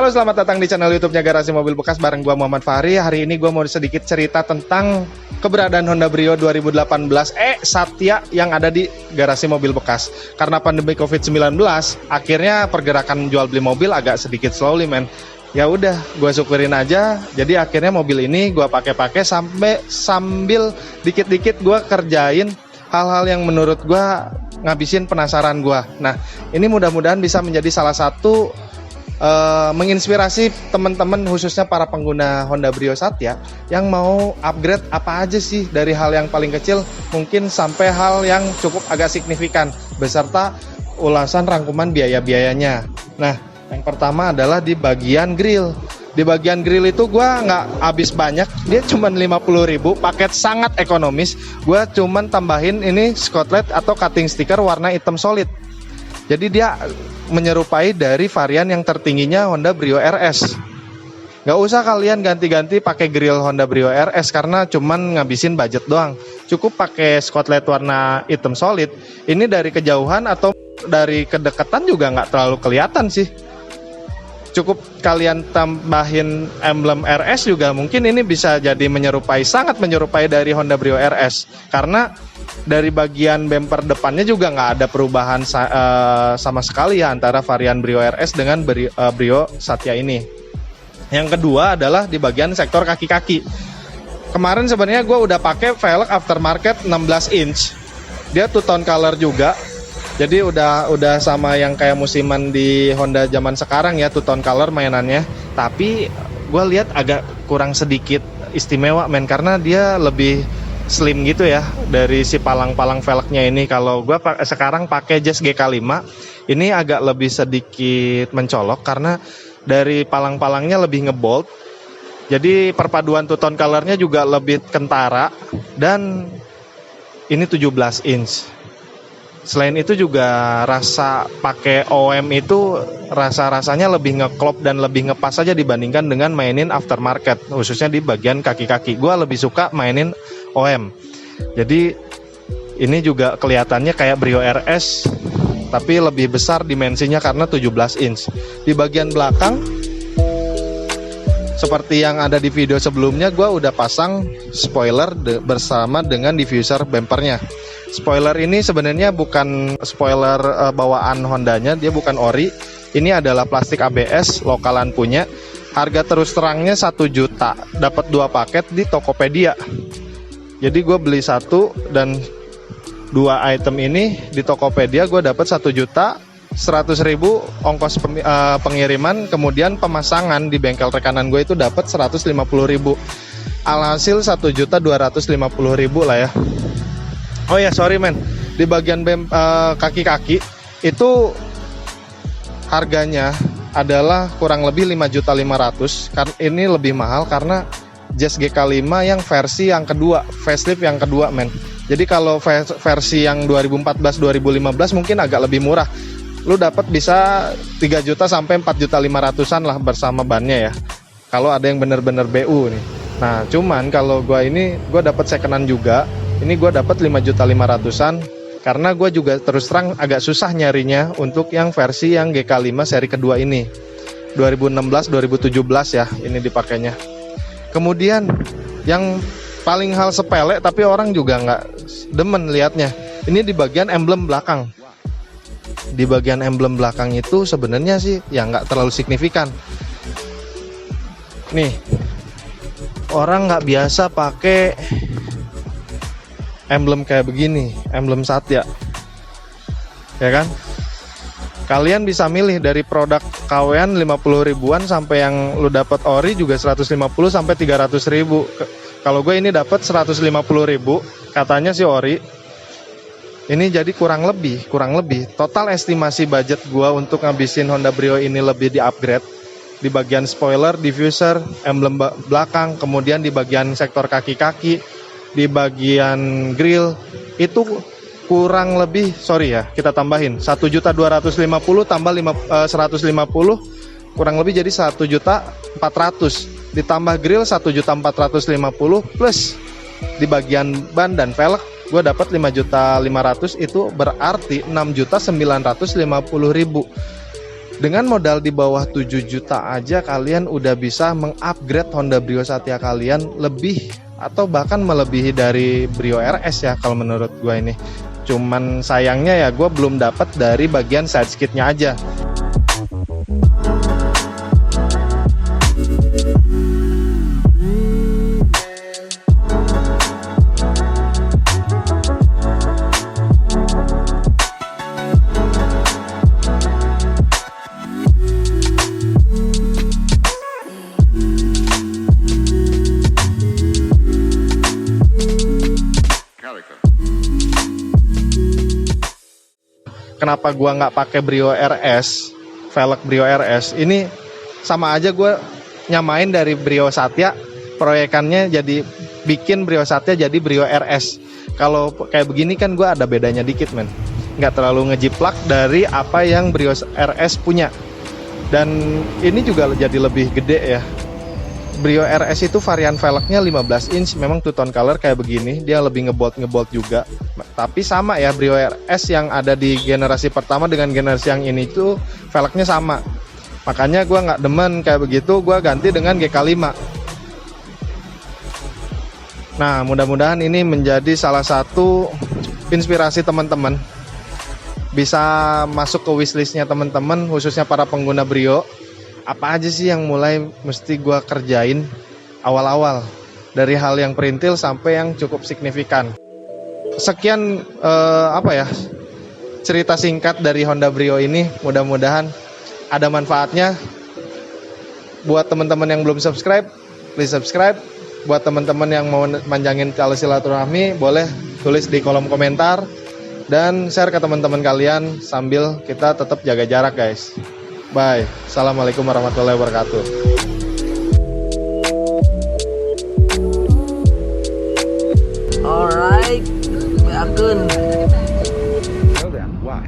Halo, selamat datang di channel YouTube-nya Garasi Mobil Bekas bareng gua Muhammad Fahri. Hari ini gua mau sedikit cerita tentang keberadaan Honda Brio 2018 Satya yang ada di Garasi Mobil Bekas. Karena pandemi Covid-19, akhirnya pergerakan jual beli mobil agak sedikit slowly, men. Ya udah, gua syukurin aja. Jadi akhirnya mobil ini gua pakai sambil dikit-dikit gua kerjain hal-hal yang menurut gua ngabisin penasaran gua. Nah, ini mudah-mudahan bisa menjadi salah satu menginspirasi teman-teman, khususnya para pengguna Honda Brio Satya yang mau upgrade apa aja sih, dari hal yang paling kecil mungkin sampai hal yang cukup agak signifikan, beserta ulasan rangkuman biaya-biayanya. Nah, yang pertama adalah di bagian grill. Di bagian grill itu gue nggak habis banyak, dia cuma 50.000, paket sangat ekonomis. Gue cuma tambahin ini skotlet atau cutting sticker warna hitam solid. Jadi dia menyerupai dari varian yang tertingginya Honda Brio RS. Gak usah kalian ganti-ganti pakai grill Honda Brio RS karena cuman ngabisin budget doang. Cukup pakai skotlet warna hitam solid. Ini dari kejauhan atau dari kedekatan juga nggak terlalu kelihatan sih. Cukup kalian tambahin emblem RS juga mungkin ini bisa jadi sangat menyerupai dari Honda Brio RS. Karena dari bagian bumper depannya juga nggak ada perubahan sama sekali ya antara varian Brio RS dengan Brio Satya ini. Yang kedua adalah di bagian sektor kaki-kaki. Kemarin sebenarnya gue udah pakai velg aftermarket 16 inch. Dia two-tone color juga. Jadi udah sama yang kayak musiman di Honda zaman sekarang ya, two-tone color mainannya. Tapi gue lihat agak kurang sedikit istimewa, men, karena dia lebih slim gitu ya dari si palang-palang velgnya ini. Kalau gue sekarang pakai Jazz GK5, ini agak lebih sedikit mencolok karena dari palang-palangnya lebih ngebold. Jadi perpaduan two-tone colornya juga lebih kentara, dan ini 17 inch. Selain itu juga rasa pakai OM itu rasanya lebih ngeklop dan lebih ngepas aja dibandingkan dengan mainin aftermarket, khususnya di bagian kaki-kaki. Gue lebih suka mainin OM. Jadi ini juga kelihatannya kayak Brio RS tapi lebih besar dimensinya karena 17 inch. Di bagian belakang seperti yang ada di video sebelumnya, gue udah pasang spoiler bersama dengan diffuser bumpernya. Spoiler ini sebenarnya bukan spoiler bawaan Hondanya, dia bukan ori. Ini adalah plastik ABS lokalan punya. Harga terus terangnya 1 juta, dapat 2 paket di Tokopedia. Jadi gue beli 1 dan 2 item ini di Tokopedia, gue dapat 1.100.000 ongkos pengiriman, kemudian pemasangan di bengkel rekanan gue itu dapat 150.000. Alhasil 1.250.000 lah ya. Oh ya, sorry men, di bagian kaki-kaki itu harganya adalah kurang lebih 5.500.000. Karena ini lebih mahal karena Jazz GK5 yang versi yang kedua, facelift yang kedua, men. Jadi kalau versi yang 2014-2015 mungkin agak lebih murah. Lu dapat bisa 3 juta sampai 4.500.000-an lah bersama bannya ya. Kalau ada yang bener-bener BU nih. Nah, cuman kalau gua dapat secondan juga. Ini gue dapat 5.500.000-an karena gue juga terus terang agak susah nyarinya untuk yang versi yang GK5 seri kedua ini. 2016-2017 ya ini dipakainya. Kemudian yang paling hal sepele tapi orang juga nggak demen liatnya. Ini di bagian emblem belakang. Di bagian emblem belakang itu sebenarnya sih ya nggak terlalu signifikan. Nih, orang nggak biasa pakai emblem kayak begini, emblem Satya, ya kan? Kalian bisa milih dari produk KW-an 50 ribuan sampai yang lu dapat ori juga 150 sampai 300.000. Kalau gue ini dapat 150.000, katanya sih ori. Ini jadi kurang lebih total estimasi budget gue untuk ngabisin Honda Brio ini lebih di upgrade di bagian spoiler, diffuser, emblem belakang, kemudian di bagian sektor kaki-kaki, di bagian grill itu kurang lebih, kita tambahin 1.250.000 tambah 150, kurang lebih jadi 1.400.000, ditambah grill 1.450.000 plus di bagian ban dan velg gue dapat 5.500.000, itu berarti 6.950.000. Dengan modal di bawah 7 juta aja kalian udah bisa mengupgrade Honda Brio Satya kalian lebih atau bahkan melebihi dari Brio RS ya kalau menurut gue ini. Cuman sayangnya ya gue belum dapat dari bagian side skidnya aja. Kenapa gua nggak pakai Brio RS, velg Brio RS? Ini sama aja gua nyamain dari Brio Satya, proyekannya jadi bikin Brio Satya jadi Brio RS. Kalau kayak begini kan gua ada bedanya dikit men, nggak terlalu ngejiplak dari apa yang Brio RS punya. Dan ini juga jadi lebih gede ya. Brio RS itu varian velgnya 15 inch, memang two tone color kayak begini, dia lebih ngebolt juga. Tapi sama ya, Brio RS yang ada di generasi pertama dengan generasi yang ini tuh velgnya sama. Makanya gue nggak demen kayak begitu, gue ganti dengan GK5. Nah, mudah-mudahan ini menjadi salah satu inspirasi teman-teman. Bisa masuk ke wishlistnya teman-teman, khususnya para pengguna Brio. Apa aja sih yang mulai mesti gue kerjain awal-awal, dari hal yang perintil sampai yang cukup signifikan. Sekian cerita singkat dari Honda Brio ini, mudah-mudahan ada manfaatnya. Buat teman-teman yang belum subscribe, please subscribe. Buat teman-teman yang mau manjangin tali silaturahmi, boleh tulis di kolom komentar dan share ke teman-teman kalian sambil kita tetap jaga jarak guys. Bye. Assalamualaikum warahmatullahi wabarakatuh. Alright, beakeun. Why?